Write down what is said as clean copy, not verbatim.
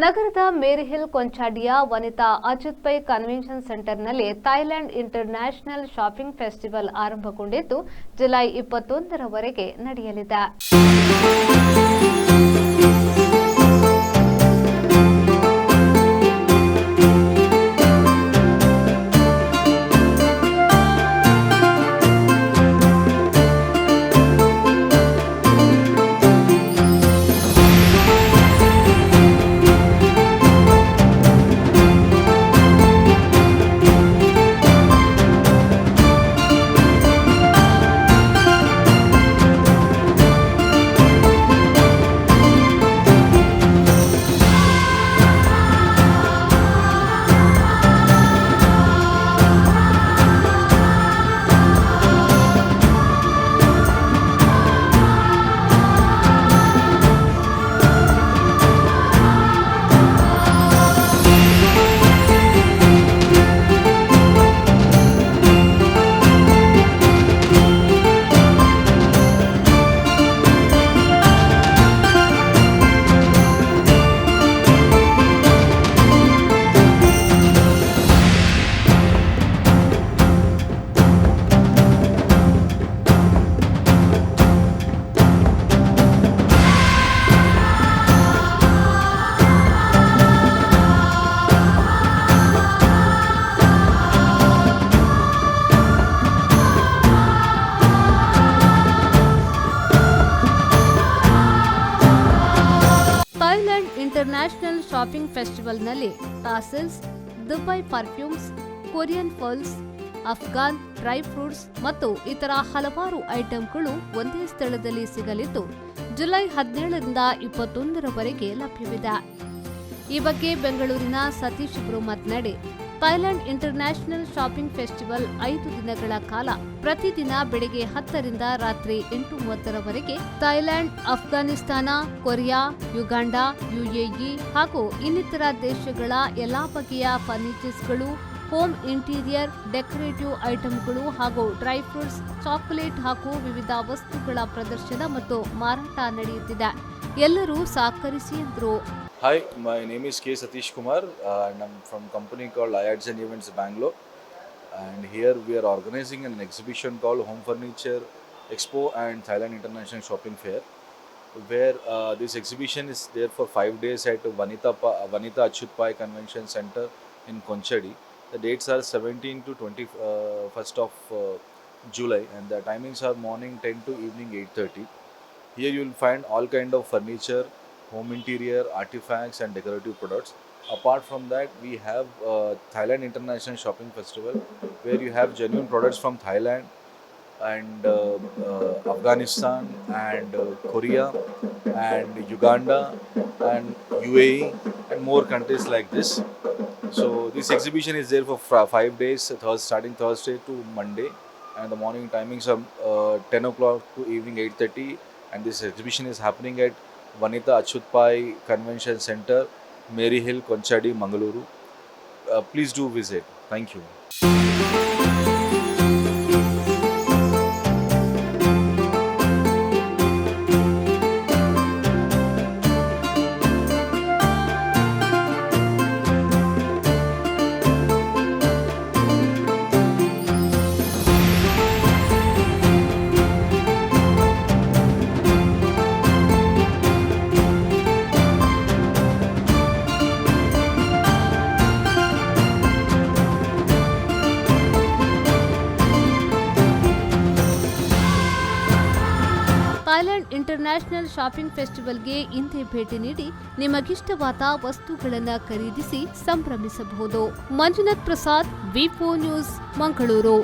ನಗರದ ಮೇರಿಹಿಲ್ ಕೊಂಚಾಡಿಯ ವನಿತಾ ಅಚ್ಯುತ್ ಪೈ ಕನ್ವೆನ್ಷನ್ ಸೆಂಟರ್ನಲ್ಲಿ ಥೈಲ್ಯಾಂಡ್ ಇಂಟರ್ನ್ಯಾಷನಲ್ ಶಾಪಿಂಗ್ ಫೆಸ್ಟಿವಲ್ ಆರಂಭಗೊಂಡಿದ್ದು ಜುಲೈ 21ರವರೆಗೆ ನಡೆಯಲಿದೆ. ಥೈಲ್ಯಾಂಡ್ ಇಂಟರ್ನ್ಯಾಷನಲ್ ಶಾಪಿಂಗ್ ಫೆಸ್ಟಿವಲ್ನಲ್ಲಿ tassels, Dubai perfumes, Korean pearls, Afghan dry fruits ಮತ್ತು ಇತರ ಹಲವಾರು ಐಟಂಗಳು ಒಂದೇ ಸ್ಥಳದಲ್ಲಿ ಸಿಗಲಿದ್ದು ಜುಲೈ 17ರಿಂದ 21ರವರೆಗೆ ಲಭ್ಯವಿದೆ. ಈ ಬಗ್ಗೆ ಬೆಂಗಳೂರಿನ ಸತೀಶ್ ಬ್ರೋ ಮಾತನಾಡಿ, ಥೈಲ್ಯಾಂಡ್ ಇಂಟರ್ನ್ಯಾಷನಲ್ ಶಾಪಿಂಗ್ ಫೆಸ್ಟಿವಲ್ 5 ದಿನಗಳ ಕಾಲ ಪ್ರತಿದಿನ ಬೆಳಗ್ಗೆ 10ರಿಂದ ರಾತ್ರಿ 8:30ರವರೆಗೆ ಥೈಲ್ಯಾಂಡ್, ಅಫ್ಘಾನಿಸ್ತಾನ, ಕೊರಿಯಾ, ಯುಗಾಂಡ, ಯುಎಇ ಹಾಗೂ ಇನ್ನಿತರ ದೇಶಗಳ ಎಲ್ಲಾ ಬಗೆಯ ಫರ್ನಿಚರ್ಸ್ಗಳು, ಹೋಮ್ ಇಂಟೀರಿಯರ್, ಡೆಕೋರೇಟಿವ್ ಐಟಂಗಳು ಹಾಗೂ ಡ್ರೈ ಫ್ರೂಟ್ಸ್, ಚಾಕೊಲೇಟ್ ಹಾಗೂ ವಿವಿಧ ವಸ್ತುಗಳ ಪ್ರದರ್ಶನ ಮತ್ತು ಮಾರಾಟ ನಡೆಯುತ್ತಿದೆ. ಎಲ್ಲರೂ ಸಹಕರಿಸಿ ಎಂದರು. Hi, my name is K. Satish Kumar and I'm from a company called IADS and Events Bangalore, and here we are organizing an exhibition called Home Furniture Expo and Thailand International Shopping Fair, where this exhibition is there for 5 days at Vanita Achyut Pai Convention Center in Konchadi. The dates are 17 to 21st of July and the timings are morning 10 to evening 8:30. Here you will find all kind of furniture, home interior, artifacts and decorative products. Apart from that, we have Thailand International Shopping Festival, where you have genuine products from Thailand and Afghanistan and Korea and Uganda and UAE and more countries like this. So this exhibition is there for 5 days, starting Thursday to Monday, and the morning timings are 10 o'clock to evening 8:30, and this exhibition is happening at Vanita Achyut Pai Convention Center, Maryhill, Konchadi, Mangaluru. Please do visit. Thank you. Thailand international shopping ಫೆಸ್ಟಿವಲ್ಗೆ ಇಂದೇ ಭೇಟಿ ನೀಡಿ ನಿಮಗಿಷ್ಟವಾದ ವಸ್ತುಗಳನ್ನು ಖರೀದಿಸಿ ಸಂಭ್ರಮಿಸಬಹುದು. ಮಂಜುನಾಥ್ ಪ್ರಸಾದ್, ವಿ4 news, Mangaluru.